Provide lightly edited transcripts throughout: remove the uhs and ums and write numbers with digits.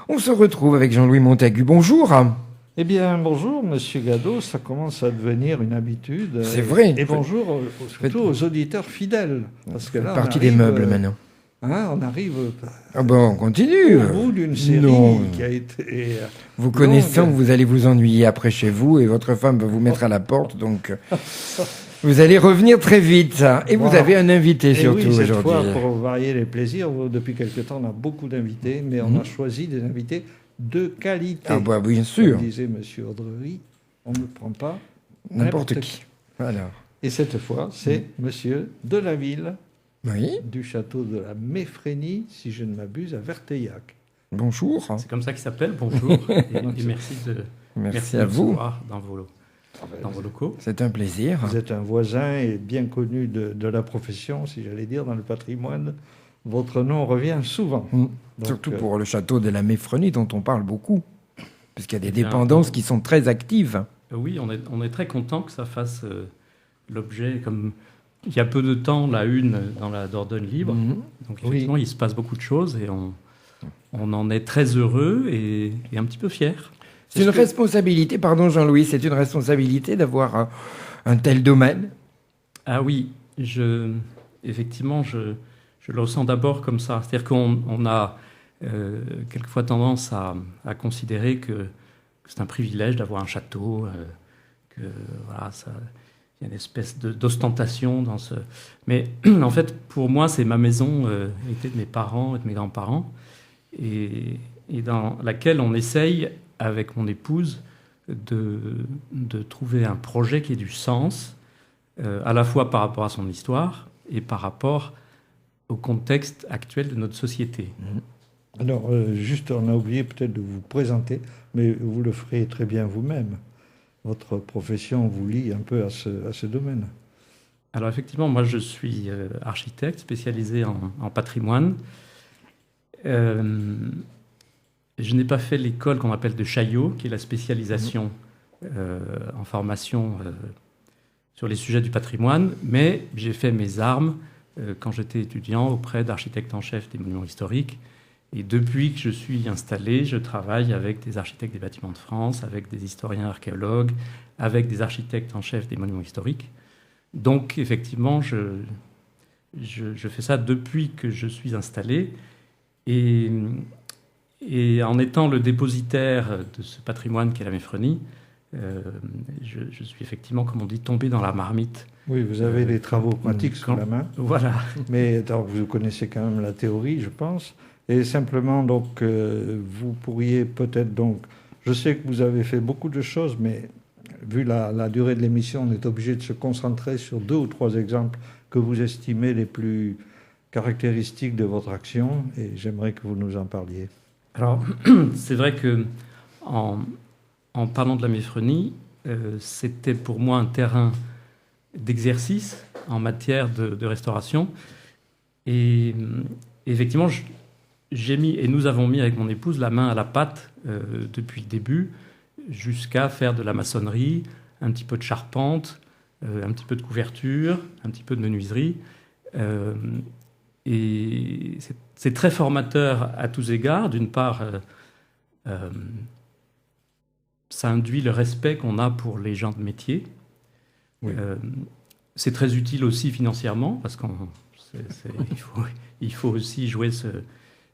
On se retrouve avec Jean-Louis Montagu. Bonjour. Eh bien, bonjour, Monsieur Gadot. Ça commence à devenir une habitude. C'est vrai. Et bonjour surtout aux auditeurs fidèles. Parce que là, partie des meubles maintenant. On arrive on continue. au bout d'une série qui a été... Vous connaissant, vous allez vous ennuyer après chez vous et votre femme va vous mettre à la porte. Donc, vous allez revenir très vite. Et vous avez un invité surtout oui, cette aujourd'hui. fois, pour varier les plaisirs, depuis quelque temps, on a beaucoup d'invités, mais on a choisi des invités de qualité. Ah bah bien sûr. Comme disait Monsieur Audrey, on ne prend pas n'importe qui. Alors. Et cette fois, c'est Monsieur Delaville, du château de la Méphrénie, si je ne m'abuse, à Verteillac. Bonjour. C'est comme ça qu'il s'appelle, bonjour. et merci à de vous recevoir dans vos locaux. C'est un plaisir. Vous êtes un voisin et bien connu de la profession, si j'allais dire, dans le patrimoine. Votre nom revient souvent. Donc, surtout pour le château de la Méphrénie, dont on parle beaucoup, puisqu'il y a des dépendances qui sont très actives. Oui, on est très content que ça fasse l'objet, comme il y a peu de temps, la une dans la Dordogne libre. Donc effectivement, il se passe beaucoup de choses et on en est très heureux et un petit peu fiers. C'est une responsabilité, pardon Jean-Louis, c'est une responsabilité d'avoir un tel domaine. Ah oui, effectivement, je le ressens d'abord comme ça. C'est-à-dire qu'on a quelquefois tendance à considérer que c'est un privilège d'avoir un château, que voilà, il y a une espèce d'ostentation dans ce... Mais en fait, pour moi, c'est ma maison, héritée de mes parents et de mes grands-parents, et dans laquelle on essaye, avec mon épouse, de trouver un projet qui ait du sens, à la fois par rapport à son histoire et par rapport au contexte actuel de notre société. Alors, juste, on a oublié peut-être de vous présenter, mais vous le ferez très bien vous-même. Votre profession vous lie un peu à ce domaine. Alors, effectivement, moi, je suis architecte spécialisé en patrimoine. Je n'ai pas fait l'école qu'on appelle de Chaillot, qui est la spécialisation en formation sur les sujets du patrimoine, mais j'ai fait mes armes quand j'étais étudiant auprès d'architectes en chef des monuments historiques. Et depuis que je suis installé, je travaille avec des architectes des bâtiments de France, avec des historiens archéologues, avec des architectes en chef des monuments historiques. Donc, effectivement, je fais ça depuis que je suis installé. Et en étant le dépositaire de ce patrimoine qu'est la Méphrénie, je suis effectivement, comme on dit, tombé dans la marmite. Oui, vous avez des travaux pratiques sous la main. Voilà. Mais donc, vous connaissez quand même la théorie, je pense. Et simplement, donc, vous pourriez peut-être donc... Je sais que vous avez fait beaucoup de choses, mais vu la durée de l'émission, on est obligé de se concentrer sur 2 ou 3 exemples que vous estimez les plus caractéristiques de votre action. Et j'aimerais que vous nous en parliez. Alors, c'est vrai que en parlant de la Méphrénie, c'était pour moi un terrain d'exercice en matière de restauration. Et effectivement, j'ai mis, et nous avons mis avec mon épouse, la main à la pâte depuis le début, jusqu'à faire de la maçonnerie, un petit peu de charpente, un petit peu de couverture, un petit peu de menuiserie. Et c'est très formateur à tous égards. D'une part, ça induit le respect qu'on a pour les gens de métier. Oui. C'est très utile aussi financièrement, parce qu'il faut aussi jouer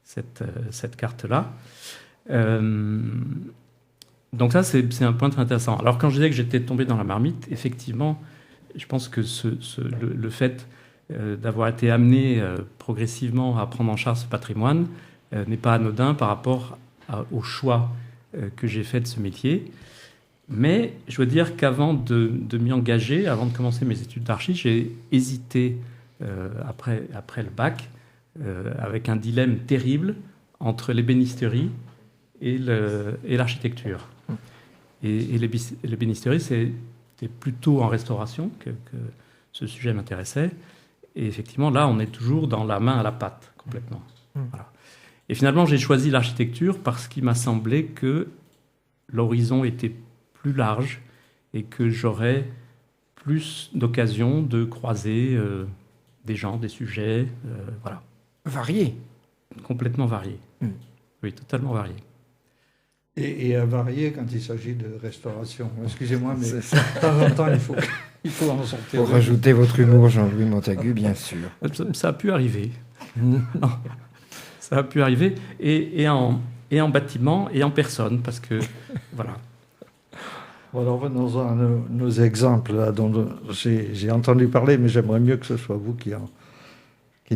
cette carte-là. Donc ça, c'est un point très intéressant. Alors quand je disais que j'étais tombé dans la marmite, effectivement, je pense que le fait d'avoir été amené progressivement à prendre en charge ce patrimoine n'est pas anodin par rapport au choix que j'ai fait de ce métier. Mais je dois dire qu'avant de m'y engager, avant de commencer mes études d'archi, j'ai hésité après le bac avec un dilemme terrible entre l'ébénisterie et l'architecture. Et l'ébénisterie, c'était plutôt en restauration que ce sujet m'intéressait. Et effectivement, là, on est toujours dans la main à la pâte, complètement. Voilà. Et finalement, j'ai choisi l'architecture parce qu'il m'a semblé que l'horizon était plus large et que j'aurais plus d'occasions de croiser des gens, des sujets, voilà. Variés. Complètement variés. Oui, totalement variés. Et à varier quand il s'agit de restauration. Excusez-moi, mais C'est ça. de temps en temps, il faut en sortir. Pour rajouter votre humour, Jean-Louis Montagu, bien sûr. Ça a pu arriver. Ça a pu arriver. Et en bâtiment et en personne, parce que, voilà. Bon, alors venons-en à nos exemples là, dont j'ai entendu parler, mais j'aimerais mieux que ce soit vous qui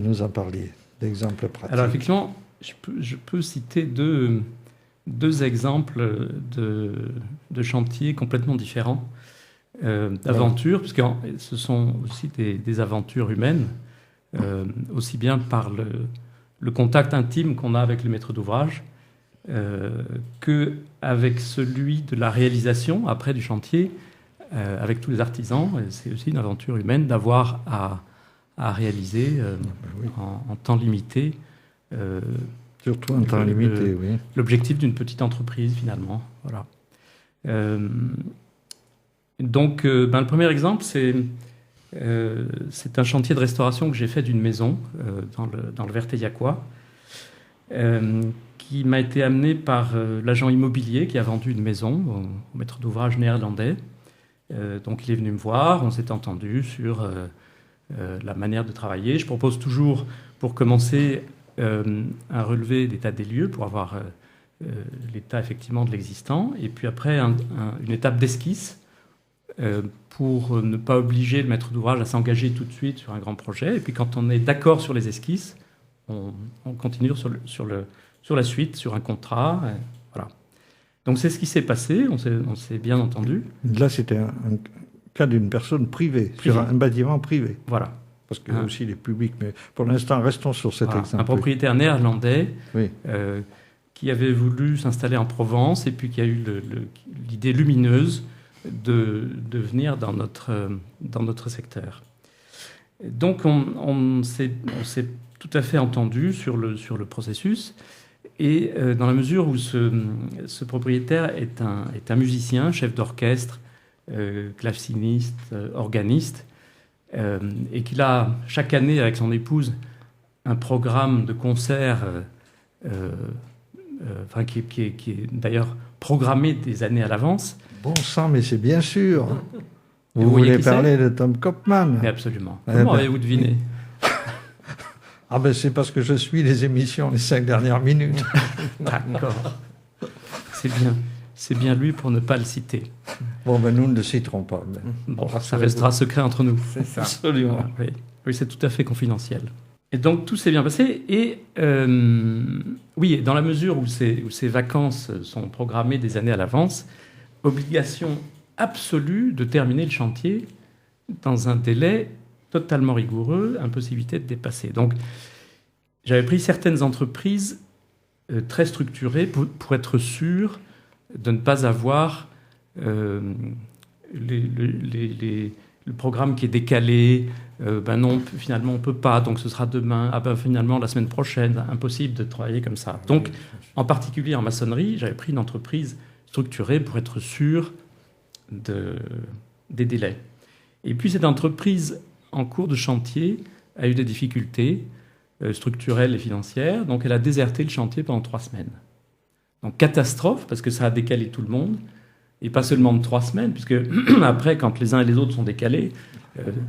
nous en parliez, d'exemples pratiques. Alors effectivement, je peux citer deux exemples de chantiers complètement différents, d'aventures, parce que ce sont aussi des aventures humaines, aussi bien par le contact intime qu'on a avec le maître d'ouvrage, qu'avec celui de la réalisation, après du chantier, avec tous les artisans. C'est aussi une aventure humaine d'avoir à réaliser en temps limité. Surtout en temps limité, oui. L'objectif d'une petite entreprise, finalement. Voilà. Donc, le premier exemple, c'est un chantier de restauration que j'ai fait d'une maison dans le Verteillacois, qui m'a été amené par l'agent immobilier qui a vendu une maison au maître d'ouvrage néerlandais. Donc, il est venu me voir, on s'est entendu sur la manière de travailler. Je propose toujours, pour commencer, un relevé d'état des lieux pour avoir l'état effectivement de l'existant, et puis après une étape d'esquisse pour ne pas obliger le maître d'ouvrage à s'engager tout de suite sur un grand projet. Et puis quand on est d'accord sur les esquisses, on continue sur la suite, sur un contrat. Voilà. Donc c'est ce qui s'est passé, on s'est bien entendu. Là, c'était un cas d'une personne privée, sur un bâtiment privé. Voilà. Parce qu'il y a aussi les publics, mais pour l'instant, restons sur cet exemple. Un propriétaire néerlandais oui. Qui avait voulu s'installer en Provence et puis qui a eu l'idée lumineuse de venir dans notre secteur. Donc on s'est tout à fait entendu sur le processus, et dans la mesure où ce propriétaire est un musicien, chef d'orchestre, claveciniste, organiste, et qu'il a chaque année avec son épouse un programme de concerts qui est d'ailleurs programmé des années à l'avance. Bon sang, mais c'est bien sûr. Vous voulez parler de Tom Kopman? Mais absolument. Comment avez-vous deviné? Ah ben c'est parce que je suis les émissions les 5 dernières minutes. D'accord. C'est bien lui pour ne pas le citer. Bon ben nous ne le citerons pas. Mais... Bon, ça restera secret entre nous. C'est ça. Absolument. Oui, c'est tout à fait confidentiel. Et donc tout s'est bien passé. Et oui, dans la mesure où ces vacances sont programmées des années à l'avance, obligation absolue de terminer le chantier dans un délai totalement rigoureux, impossibilité de dépasser. Donc j'avais pris certaines entreprises très structurées pour être sûr de ne pas avoir le programme qui est décalé. Non, finalement, on ne peut pas, donc ce sera demain. Ah ben, finalement, la semaine prochaine, impossible de travailler comme ça. Donc, en particulier en maçonnerie, j'avais pris une entreprise structurée pour être sûr des délais. Et puis, cette entreprise, en cours de chantier, a eu des difficultés structurelles et financières, donc elle a déserté le chantier pendant 3 semaines. Donc, catastrophe, parce que ça a décalé tout le monde, et pas seulement de 3 semaines, puisque après, quand les uns et les autres sont décalés,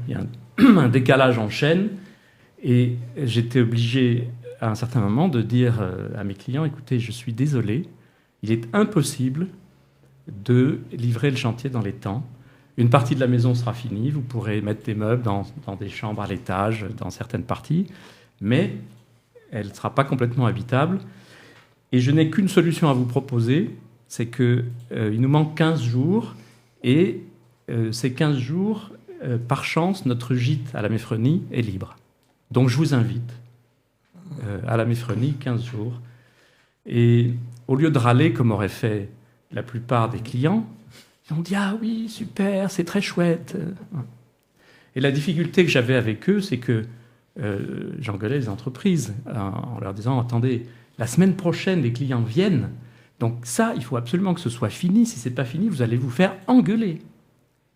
il y a un décalage en chaîne, et j'étais obligé à un certain moment de dire à mes clients, écoutez, je suis désolé, il est impossible de livrer le chantier dans les temps. Une partie de la maison sera finie, vous pourrez mettre des meubles dans des chambres à l'étage, dans certaines parties, mais elle ne sera pas complètement habitable. Et je n'ai qu'une solution à vous proposer, c'est qu'il nous manque 15 jours, et ces 15 jours, par chance, notre gîte à la Méphronie est libre. Donc je vous invite à la Méphronie 15 jours. Et au lieu de râler, comme auraient fait la plupart des clients, ils ont dit « Ah oui, super, c'est très chouette ». Et la difficulté que j'avais avec eux, c'est que j'engueulais les entreprises en leur disant « Attendez, la semaine prochaine, les clients viennent, donc ça, il faut absolument que ce soit fini. Si ce n'est pas fini, vous allez vous faire engueuler ».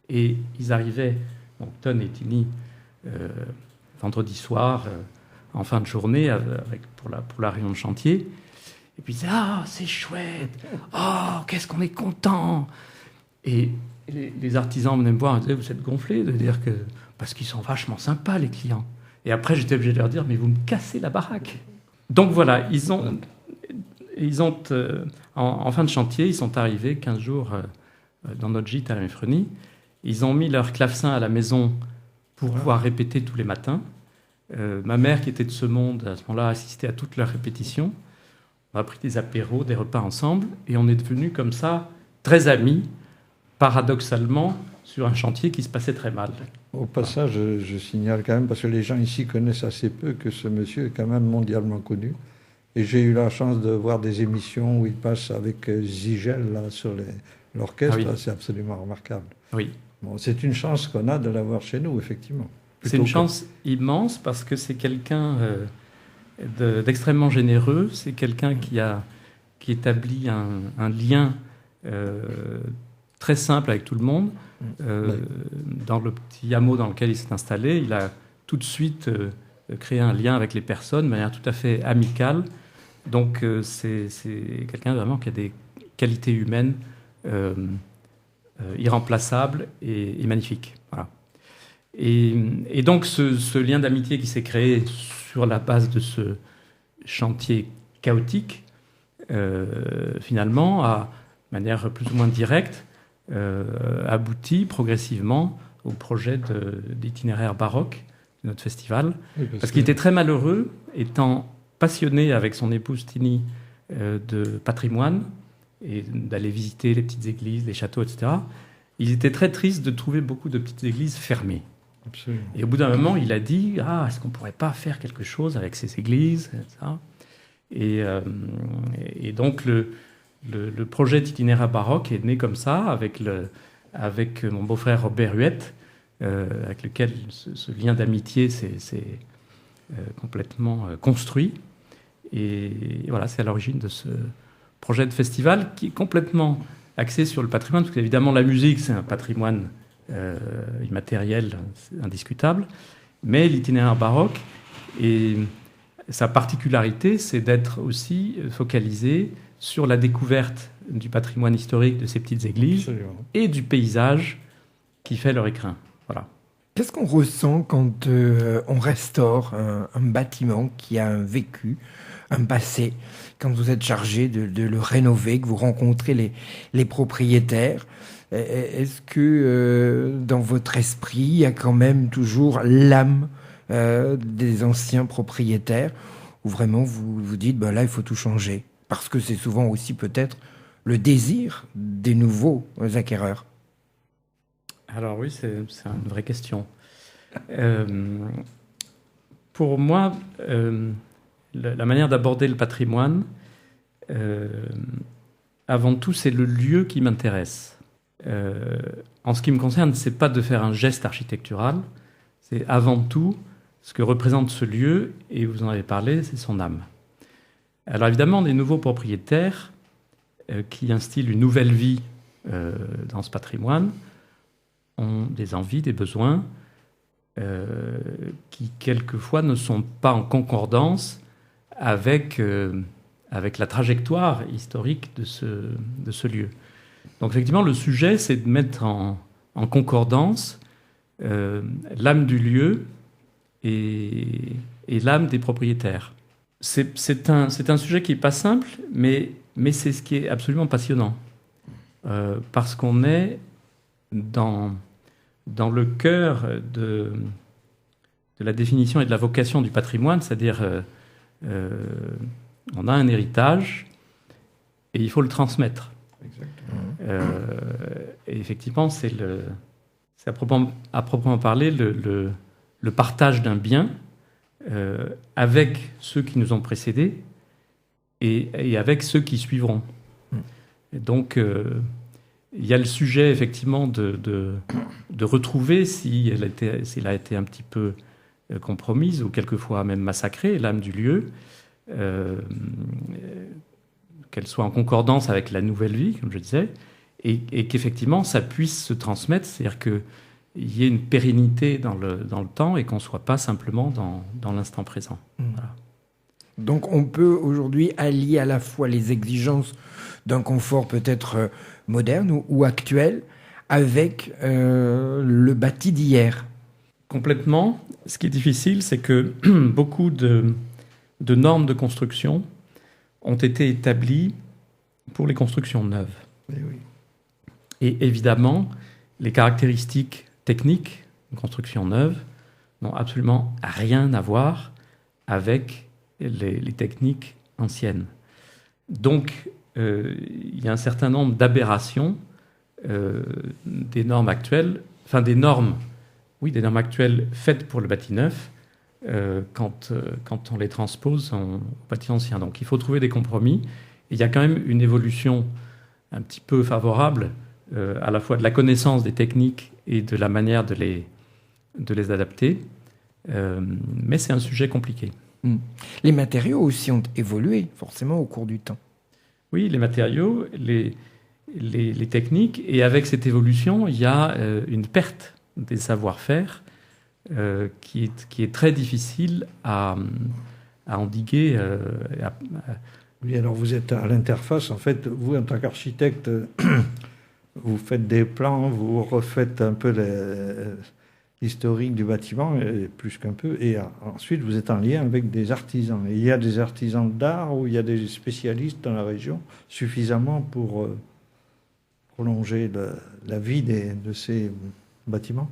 Et ils arrivaient, donc Ton et Tini, vendredi soir, en fin de journée, pour la réunion de chantier. Et puis, il disait, ah, c'est chouette, oh, qu'est-ce qu'on est content. Et les artisans venaient me voir et disaient, vous êtes gonflés de dire que... Parce qu'ils sont vachement sympas, les clients. Et après, j'étais obligé de leur dire, mais vous me cassez la baraque. Donc voilà, en fin de chantier, ils sont arrivés 15 jours dans notre gîte à la Meffrenie. Ils ont mis leur clavecin à la maison pour pouvoir répéter tous les matins. Ma mère, qui était de ce monde, à ce moment-là, assistait à toutes leurs répétitions. On a pris des apéros, des repas ensemble, et on est devenus comme ça, très amis, paradoxalement, sur un chantier qui se passait très mal. Au passage, je signale quand même, parce que les gens ici connaissent assez peu, que ce monsieur est quand même mondialement connu. Et j'ai eu la chance de voir des émissions où il passe avec Zigel là, sur l'orchestre. Ah oui. C'est absolument remarquable. Oui. Bon, c'est une chance qu'on a de l'avoir chez nous, effectivement. C'est une chance immense parce que c'est quelqu'un d'extrêmement généreux. C'est quelqu'un qui établit un lien très simple avec tout le monde. Dans le petit hameau dans lequel il s'est installé, il a tout de suite créé un lien avec les personnes de manière tout à fait amicale. Donc c'est quelqu'un vraiment qui a des qualités humaines irremplaçables et magnifiques. Voilà. Et donc ce lien d'amitié qui s'est créé sur la base de ce chantier chaotique, finalement, de manière plus ou moins directe, aboutit progressivement au projet d'itinéraire baroque de notre festival. Oui, parce qu'il était très malheureux, étant passionné avec son épouse Tini de patrimoine et d'aller visiter les petites églises, les châteaux, etc. Il était très triste de trouver beaucoup de petites églises fermées. Absolument. Et au bout d'un moment, il a dit, est-ce qu'on ne pourrait pas faire quelque chose avec ces églises, etc. Et donc le projet d'itinéraire baroque est né comme ça, avec mon beau-frère Robert Huette, avec lequel ce lien d'amitié s'est complètement construit. Et voilà, c'est à l'origine de ce projet de festival qui est complètement axé sur le patrimoine, parce qu'évidemment la musique, c'est un patrimoine immatériel, indiscutable, mais l'itinéraire baroque, et sa particularité, c'est d'être aussi focalisé sur la découverte du patrimoine historique de ces petites églises. Absolument. Et du paysage qui fait leur écrin. Voilà. Qu'est-ce qu'on ressent quand on restaure un bâtiment qui a un vécu, un passé, quand vous êtes chargé de le rénover, que vous rencontrez les propriétaires? Est-ce que dans votre esprit, il y a quand même toujours l'âme des anciens propriétaires, où vraiment vous vous dites, là, il faut tout changer? Parce que c'est souvent aussi peut-être le désir des nouveaux acquéreurs. Alors oui, c'est une vraie question. Pour moi, la manière d'aborder le patrimoine, avant tout, c'est le lieu qui m'intéresse. En ce qui me concerne, c'est pas de faire un geste architectural, c'est avant tout ce que représente ce lieu, et vous en avez parlé, c'est son âme. Alors évidemment, les nouveaux propriétaires qui instillent une nouvelle vie dans ce patrimoine ont des envies, des besoins qui quelquefois ne sont pas en concordance avec la trajectoire historique de ce lieu. Donc effectivement, le sujet, c'est de mettre en concordance l'âme du lieu et l'âme des propriétaires. C'est un sujet qui n'est pas simple, mais c'est ce qui est absolument passionnant. Parce qu'on est dans le cœur de la définition et de la vocation du patrimoine, c'est-à-dire on a un héritage et il faut le transmettre. Exactement. Et effectivement, c'est à proprement parler le partage d'un bien avec ceux qui nous ont précédés et avec ceux qui suivront. Et donc, il y a le sujet, effectivement, de retrouver, si elle a été un petit peu compromise ou quelquefois même massacrée, l'âme du lieu, qu'elle soit en concordance avec la nouvelle vie, comme je disais, et qu'effectivement, ça puisse se transmettre, c'est-à-dire qu'il y ait une pérennité dans le temps et qu'on ne soit pas simplement dans l'instant présent. Voilà. Donc on peut aujourd'hui allier à la fois les exigences d'un confort peut-être moderne ou actuel avec le bâti d'hier. Complètement. Ce qui est difficile, c'est que beaucoup de normes de construction ont été établies pour les constructions neuves. Oui, oui. Et évidemment, les caractéristiques techniques d'une construction neuve n'ont absolument rien à voir avec les techniques anciennes. Donc, il y a un certain nombre d'aberrations des normes actuelles, enfin des normes actuelles faites pour le bâti neuf, quand on les transpose au bâti ancien. Donc il faut trouver des compromis. Et il y a quand même une évolution un petit peu favorable, à la fois de la connaissance des techniques et de la manière de les adapter. Mais c'est un sujet compliqué. Les matériaux aussi ont évolué forcément au cours du temps. Oui, les matériaux, les techniques, et avec cette évolution, il y a une perte des savoir-faire qui est très difficile à endiguer. Oui, alors vous êtes à l'interface. En fait, vous, en tant qu'architecte, vous faites des plans, vous refaites un peu l'historique du bâtiment, et plus qu'un peu, et ensuite vous êtes en lien avec des artisans. Et il y a des artisans d'art ou il y a des spécialistes dans la région suffisamment pour prolonger la vie de ces bâtiments?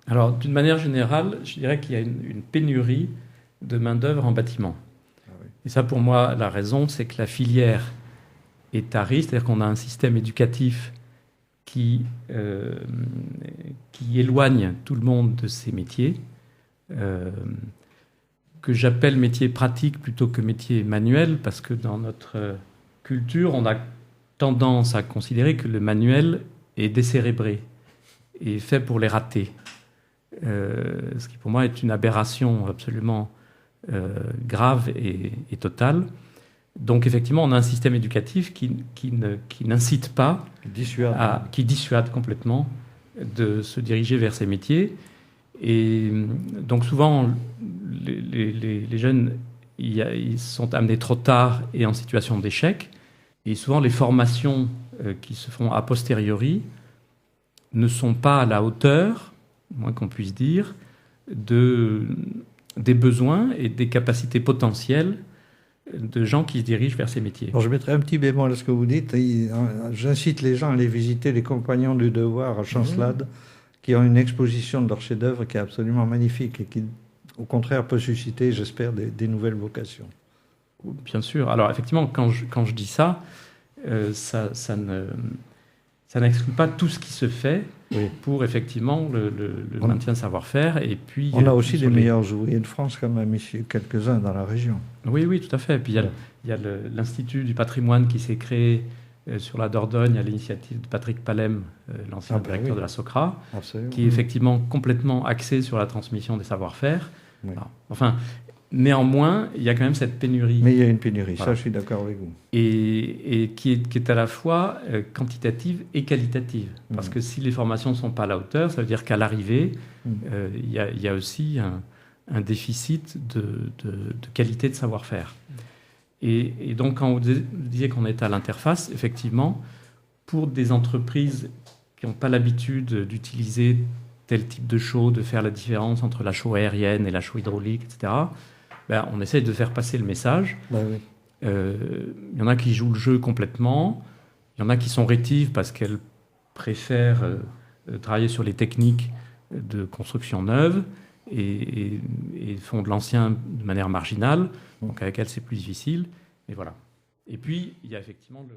Alors, d'une manière générale, je dirais qu'il y a une pénurie de main-d'œuvre en bâtiment. Ah oui. Et ça, pour moi, la raison, c'est que la filière est à risque, c'est-à-dire qu'on a un système éducatif qui éloigne tout le monde de ces métiers, que j'appelle métiers pratiques plutôt que métiers manuels, parce que dans notre culture, on a tendance à considérer que le manuel est décérébré et fait pour les ratés. Ce qui pour moi est une aberration absolument grave et totale. Donc effectivement, on a un système éducatif qui n'incite pas, qui dissuade complètement de se diriger vers ces métiers. Et donc souvent, les jeunes ils sont amenés trop tard et en situation d'échec. Et souvent, les formations qui se font a posteriori ne sont pas à la hauteur, moins qu'on puisse dire, des besoins et des capacités potentielles de gens qui se dirigent vers ces métiers. Alors, je mettrai un petit bémol à ce que vous dites. J'incite les gens à aller visiter les Compagnons du Devoir à Chancelade, qui ont une exposition de leurs chefs-d'œuvre qui est absolument magnifique et qui, au contraire, peut susciter, j'espère, des nouvelles vocations. Bien sûr. Alors, effectivement, quand je dis ça, ça n'exclut pas tout ce qui se fait pour, effectivement, le maintien de savoir-faire. Et puis, on a aussi les meilleurs ouvriers de France, quand même, ici, quelques-uns dans la région. Oui, tout à fait. Et puis, il y a l'Institut du patrimoine qui s'est créé sur la Dordogne à l'initiative de Patrick Palem, l'ancien directeur de la SOCRA, qui est effectivement complètement axé sur la transmission des savoir-faire. Oui. Enfin, néanmoins, il y a quand même cette pénurie. Mais il y a une pénurie, voilà. Ça je suis d'accord avec vous. Et qui est à la fois quantitative et qualitative. Parce que si les formations ne sont pas à la hauteur, ça veut dire qu'à l'arrivée, il y a aussi un déficit de qualité de savoir-faire. Et donc, quand vous disiez qu'on est à l'interface, effectivement, pour des entreprises qui n'ont pas l'habitude d'utiliser tel type de chaux, de faire la différence entre la chaux aérienne et la chaux hydraulique, etc., on essaie de faire passer le message. Oui. Y en a qui jouent le jeu complètement, il y en a qui sont rétives parce qu'elles préfèrent travailler sur les techniques de construction neuve et font de l'ancien de manière marginale, donc avec elles c'est plus difficile. Et voilà. Et puis, il y a effectivement le